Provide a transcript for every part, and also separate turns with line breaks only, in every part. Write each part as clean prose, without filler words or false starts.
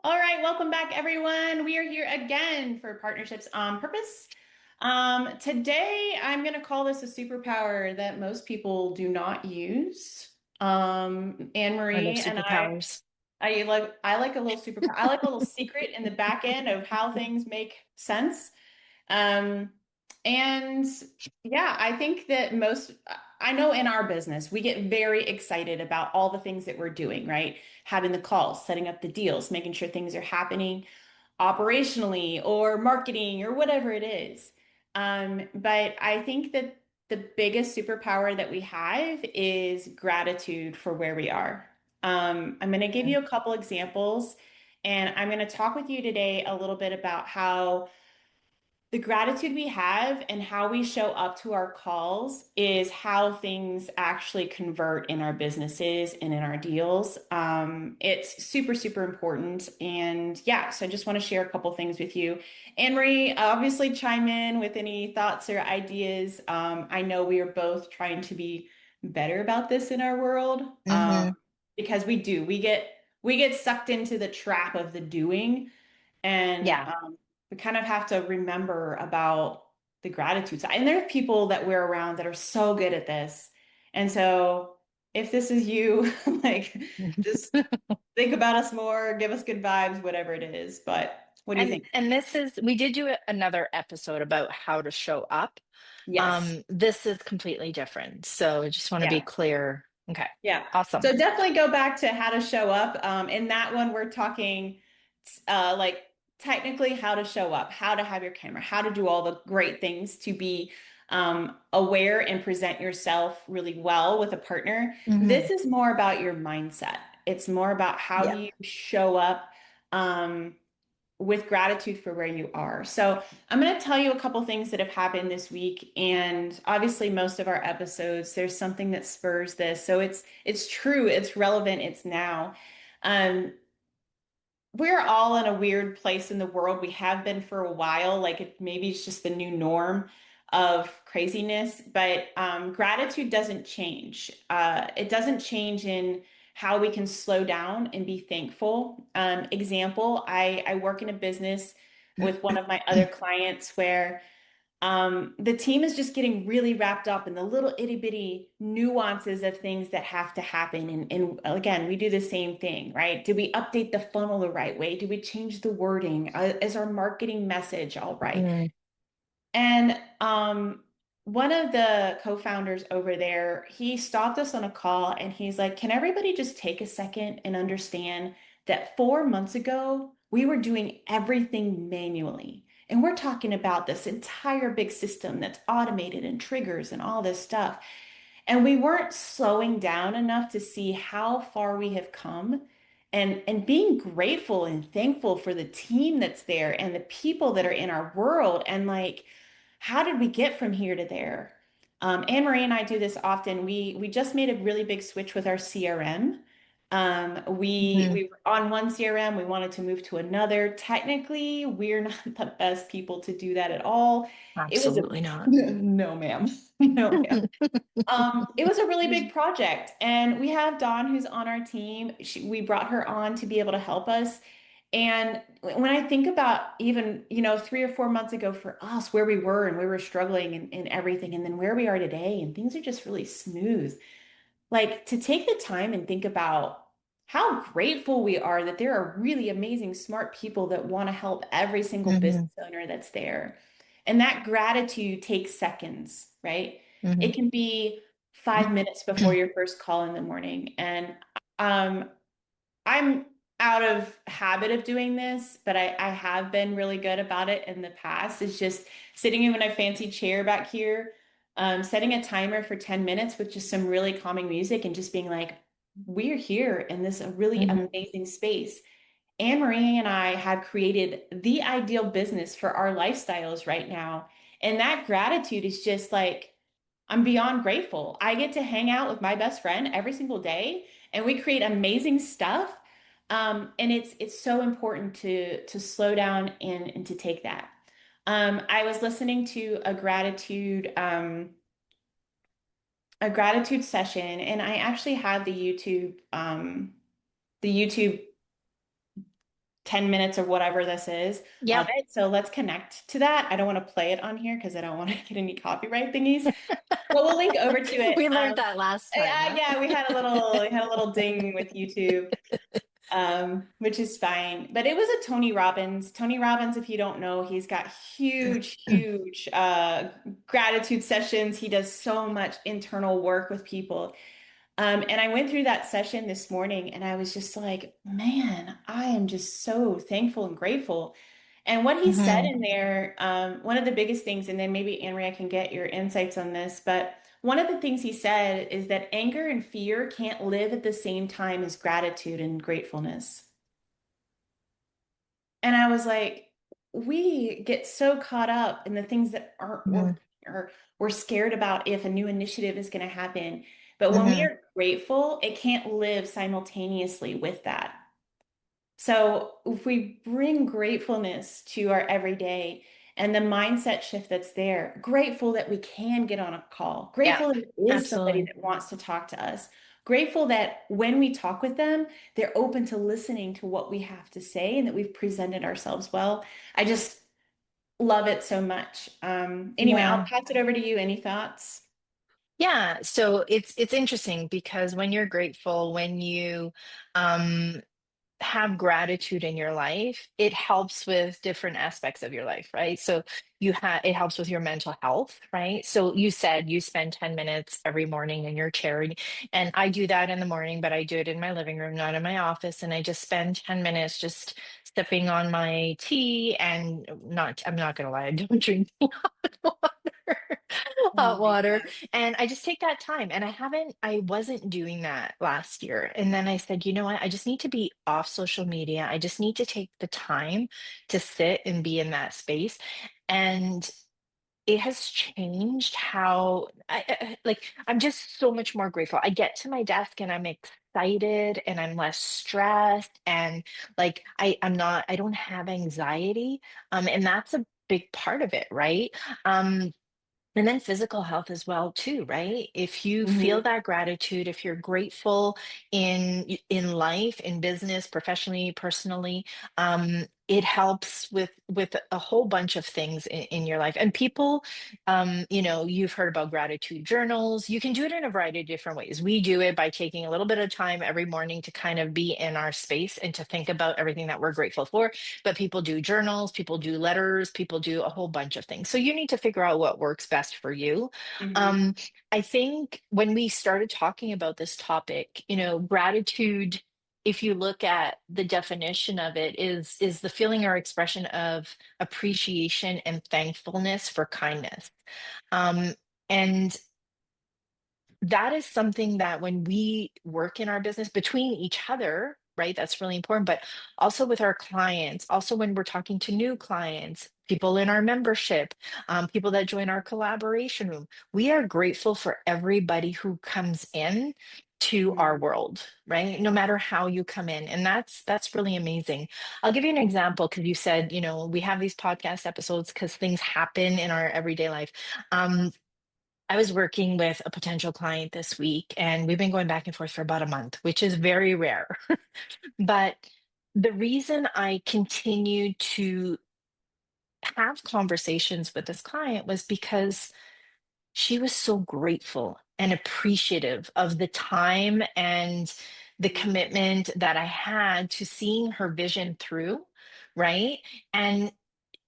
All right, welcome back, everyone. We are here again for Partnerships on Purpose. Today, I'm going to call this a superpower that most people do not use. Anne
I love
Marie and
superpowers.
I like a little superpower. I like a little secret in the back end of how things make sense. Um, and yeah, I think that I know in our business, we get very excited about all the things that we're doing, right? Having the calls, setting up the deals, making sure things are happening operationally or marketing or whatever it is. But I think that the biggest superpower that we have is gratitude for where we are. I'm going to give
Mm.
you a couple examples, and I'm going to talk with you today a little bit about how the gratitude we have and how we show up to our calls is how things actually convert in our businesses and in our deals. It's super, super important. And yeah, so I just want to share a couple things with you. Anne Marie, obviously chime in with any thoughts or ideas. I know we are both trying to be better about this in our world,
Hmm.
because we get sucked into the trap of the doing. And
Yeah.
we kind of have to remember about the gratitude side. And there are people that we're around that are so good at this. And so if this is you, like just think about us more, give us good vibes, whatever it is. But what do you think?
And this is we did do another episode about how to show up.
Yes.
This is completely different. So I just want to be
Yeah.
clear. Okay.
Yeah.
Awesome.
So definitely go back to how to show up. In that one, we're talking like technically how to show up, how to have your camera, how to do all the great things to be aware and present yourself really well with a partner.
Hmm.
This is more about your mindset. It's more about how do
Yeah.
you show up with gratitude for where you are. So I'm going to tell you a couple things that have happened this week, and obviously most of our episodes, there's something that spurs this. So it's true, it's relevant, it's now. Um, we're all in a weird place in the world. We have been for a while. Maybe it's just the new norm of craziness, but gratitude doesn't change. It doesn't change in how we can slow down and be thankful. Example, I work in a business with one of my other clients where the team is just getting really wrapped up in the little itty bitty nuances of things that have to happen. And again, we do the same thing, right? Do we update the funnel the right way? Do we change the wording? Is our marketing message all right?
Mm.
And one of the co-founders over there, he stopped us on a call and he's like, can everybody just take a second and understand that 4 months ago, we were doing everything manually. And we're talking about this entire big system that's automated and triggers and all this stuff. And we weren't slowing down enough to see how far we have come and being grateful and thankful for the team that's there and the people that are in our world. And like, how did we get from here to there? Anne Marie and I do this often. We just made a really big switch with our CRM. We were on one CRM, we wanted to move to another. Technically, we're not the best people to do that at all. It was a
Absolutely not.
no, ma'am. No, ma'am. It was a really big project, and we have Dawn who's on our team. We brought her on to be able to help us. And when I think about even, 3 or 4 months ago for us, where we were and we were struggling and everything, and then where we are today, and things are just really smooth. Like to take the time and think about how grateful we are that there are really amazing, smart people that want to help every single
Hmm.
business owner that's there. And that gratitude takes seconds, right?
Hmm.
It can be 5 minutes before your first call in the morning. And um, I'm out of habit of doing this, but I have been really good about it in the past. It's just sitting in a fancy chair back here, setting a timer for 10 minutes with just some really calming music and just being like, we're here in this really
Hmm.
amazing space. Anne Marie and I have created the ideal business for our lifestyles right now. And that gratitude is just like, I'm beyond grateful. I get to hang out with my best friend every single day and we create amazing stuff. And it's so important to slow down and to take that. I was listening to a gratitude session, and I actually had the YouTube 10 minutes or whatever this is of
Yep.
it. So let's connect to that. I don't want to play it on here because I don't want to get any copyright thingies. But we'll link over to it.
We learned that last time, huh?
Yeah, we had a little ding with YouTube, which is fine. But it was a Tony Robbins. Tony Robbins, if you don't know, he's got huge gratitude sessions. He does so much internal work with people. And I went through that session this morning and I was just like, man, I am just so thankful and grateful. And what he said
Hmm.
in there, one of the biggest things, and then maybe Anne Marie, I can get your insights on this, but one of the things he said is that anger and fear can't live at the same time as gratitude and gratefulness. And I was like, we get so caught up in the things that aren't
Hmm.
working, or we're scared about if a new initiative is going to happen. But when we
Hmm.
are grateful, it can't live simultaneously with that. So if we bring gratefulness to our everyday and the mindset shift that's there, grateful that we can get on a call,
Yeah,
grateful that there is somebody
absolutely.
that wants to talk to us, grateful that when we talk with them, they're open to listening to what we have to say and that we've presented ourselves well. I just love it so much. Anyway, I'll
Yeah.
pass it over to you. Any thoughts?
Yeah, so it's interesting because when you're grateful, when you um have gratitude in your life, it helps with different aspects of your life, right? So it helps with your mental health, right? So you said you spend 10 minutes every morning in your chair, and I do that in the morning, but I do it in my living room, not in my office, and I just spend 10 minutes just sipping on my tea and not I'm not gonna lie, I don't drink hot water.
Oh
Hot
my
water.
gosh.
And I just take that time. And I wasn't doing that last year. And then I said, you know what? I just need to be off social media. I just need to take the time to sit and be in that space. And it has changed how like I'm just so much more grateful. I get to my desk and I'm excited and I'm less stressed and like I don't have anxiety. And that's a big part of it, right? Um, and then physical health as well too, right? If you feel
Mhm.
that gratitude, if you're grateful in life, in business, professionally, personally, it helps with a whole bunch of things in your life. And people, you've heard about gratitude journals. You can do it in a variety of different ways. We do it by taking a little bit of time every morning to kind of be in our space and to think about everything that we're grateful for. But people do journals, people do letters, people do a whole bunch of things. So you need to figure out what works best for you.
Mhm.
Um, I think when we started talking about this topic, gratitude, if you look at the definition of it, is the feeling or expression of appreciation and thankfulness for kindness. Um, and that is something that when we work in our business between each other, right, that's really important, but also with our clients, also when we're talking to new clients, people in our membership, people that join our collaboration room, we are grateful for everybody who comes in to our
Mhm.
world, right? No matter how you come in. And that's really amazing. I'll give you an example because you said, we have these podcast episodes because things happen in our everyday life. I was working with a potential client this week, and we've been going back and forth for about a month, which is very rare. But the reason I continued to have conversations with this client was because she was so grateful and appreciative of the time and the commitment that I had to seeing her vision through, right? And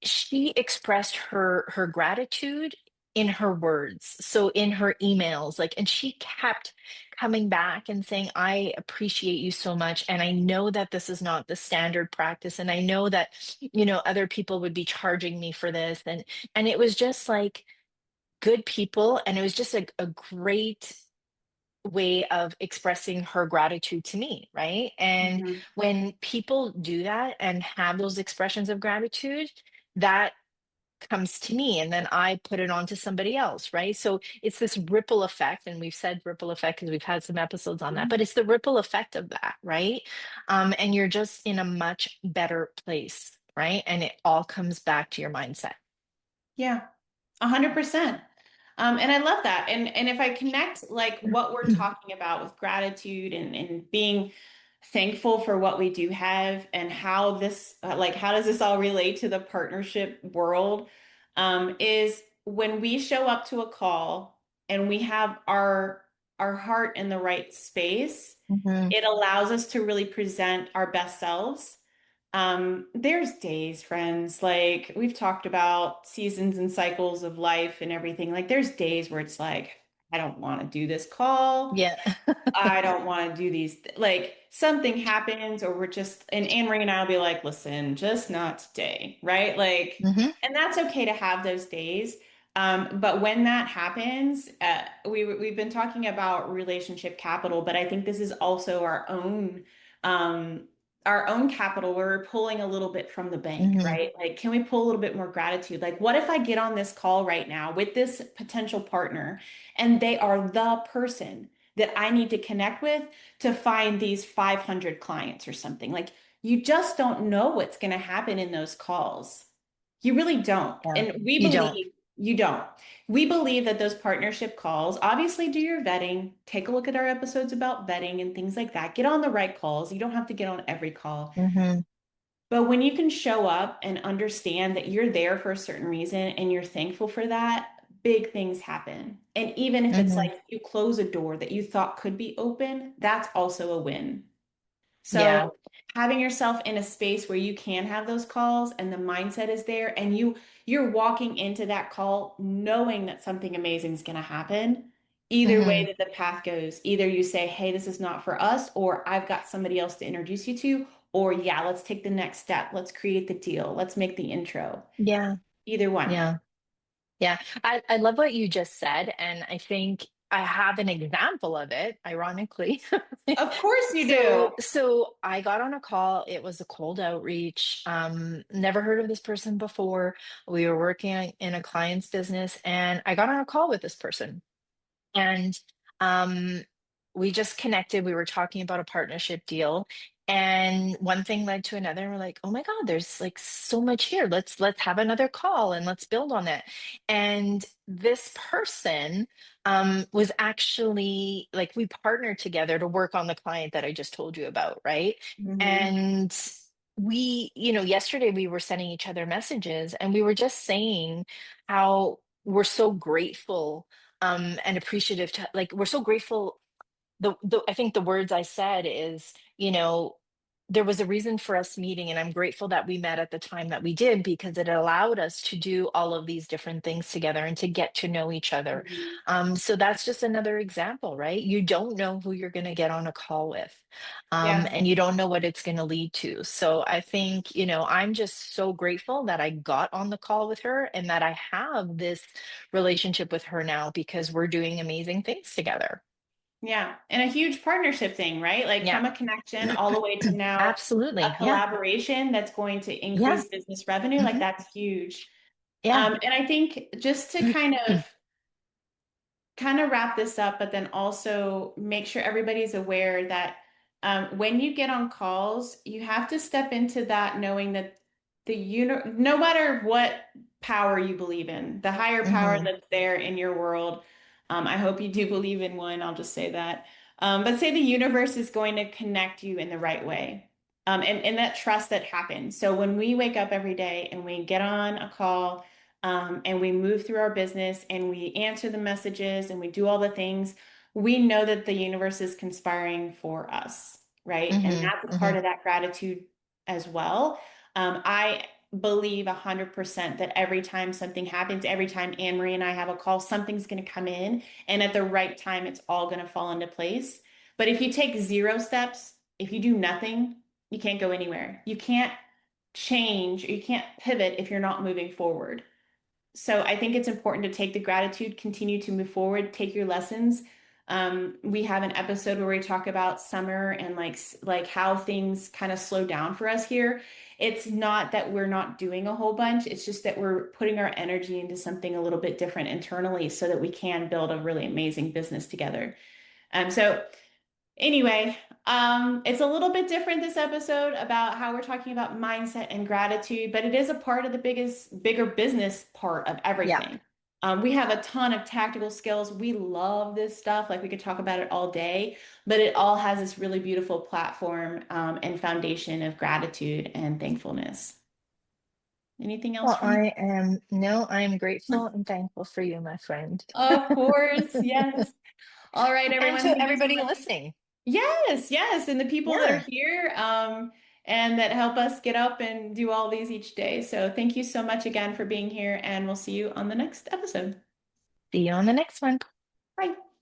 she expressed her gratitude in her words, so in her emails, like, and she kept coming back and saying, I appreciate you so much, and I know that this is not the standard practice, and I know that other people would be charging me for this, and it was just like good people, and it was just a great way of expressing her gratitude to me, right? And
Mhm.
when people do that and have those expressions of gratitude, that comes to me and then I put it on to somebody else, right? So it's this ripple effect. And we've said ripple effect because we've had some episodes on that, but it's the ripple effect of that, right? And you're just in a much better place, right? And it all comes back to your mindset.
Yeah, 100%. And I love that. And if I connect like what we're talking about with gratitude and being thankful for what we do have and how this, like, how does this all relate to the partnership world? Is when we show up to a call and we have our heart in the right space,
Hmm.
it allows us to really present our best selves. There's days, friends, like we've talked about seasons and cycles of life and everything. Like there's days where it's like, I don't want to do this call.
Yeah.
I don't want to do these. Like something happens, or we're just, and Anne Marie and I will be like, listen, just not today, right? Like,
Hmm.
and that's okay to have those days. But when that happens, we've been talking about relationship capital, but I think this is also um, our own capital where we're pulling a little bit from the bank,
Hmm.
right? Like, can we pull a little bit more gratitude? Like, what if I get on this call right now with this potential partner and they are the person that I need to connect with to find these 500 clients or something? Like, you just don't know what's going to happen in those calls. You really don't.
Yeah.
And we
You don't.
believe you don't. We believe that those partnership calls, obviously do your vetting, take a look at our episodes about vetting and things like that. Get on the right calls. You don't have to get on every call.
Hmm.
But when you can show up and understand that you're there for a certain reason and you're thankful for that, big things happen. And even if it's
Hmm.
like you close a door that you thought could be open, that's also a win.
Yeah.
So having yourself in a space where you can have those calls and the mindset is there and you're walking into that call knowing that something amazing is going to happen. Either way
Hmm.
that the path goes, either you say, "Hey, this is not for us," or "I've got somebody else to introduce you to," or "Yeah, let's take the next step. Let's create the deal. Let's make the intro."
Yeah.
Either one.
Yeah. Yeah, I love what you just said, and I think I have an example of it, ironically.
Of course you do.
So I got on a call. It was a cold outreach. Never heard of this person before. We were working in a client's business, and I got on a call with this person. And um, we just connected. We were talking about a partnership deal, and one thing led to another. And we're like, "Oh my God, there's like so much here. Let's have another call and let's build on that." And this person was actually like we partnered together to work on the client that I just told you about, right?
Hmm.
And yesterday we were sending each other messages, and we were just saying how we're so grateful and appreciative to like we're so grateful. The I think the words I said is, there was a reason for us meeting, and I'm grateful that we met at the time that we did because it allowed us to do all of these different things together and to get to know each other. So that's just another example, right? You don't know who you're going to get on a call with,
Yeah.
and you don't know what it's going to lead to. So I think, I'm just so grateful that I got on the call with her and that I have this relationship with her now because we're doing amazing things together.
Yeah. And a huge partnership thing, right? Like
Yeah.
from a connection all the way to now a
Absolutely. Yeah.
collaboration that's going to
Yeah.
increase business revenue. Like
Hmm.
that's huge.
Yeah.
And I think just to kind of wrap this up, but then also make sure everybody's aware that when you get on calls, you have to step into that knowing that no matter what power you believe in, the higher power
Hmm.
that's there in your world, I hope you do believe in one, I'll just say that. But say the universe is going to connect you in the right way. And that trust that happens. So when we wake up every day and we get on a call, and we move through our business and we answer the messages and we do all the things, we know that the universe is conspiring for us, right? And
Hmm.
that's a part
Hmm.
of that gratitude as well. I believe 100% that every time something happens, every time Anne Marie and I have a call, something's going to come in, and at the right time, it's all going to fall into place. But if you take zero steps, if you do nothing, you can't go anywhere. You can't change, or you can't pivot if you're not moving forward. So I think it's important to take the gratitude, continue to move forward, take your lessons. We have an episode where we talk about summer and like how things kind of slow down for us here. It's not that we're not doing a whole bunch. It's just that we're putting our energy into something a little bit different internally so that we can build a really amazing business together. So anyway, it's a little bit different this episode about how we're talking about mindset and gratitude, but it is a part of the bigger business part of
Yeah.
everything. We have a ton of tactical skills. We love this stuff. Like we could talk about it all day, but it all has this really beautiful platform and foundation of gratitude and thankfulness. Anything else
Well,
from you?
I am grateful and thankful for you, my friend.
Of course, yes. All right,
And
everyone.
to
Thank you so
everybody
much.
listening.
Yes, yes. And the people that are
Yeah.
here and that help us get up and do all these each day. So thank you so much again for being here, and we'll see you on the next episode.
See you on the next one.
Bye.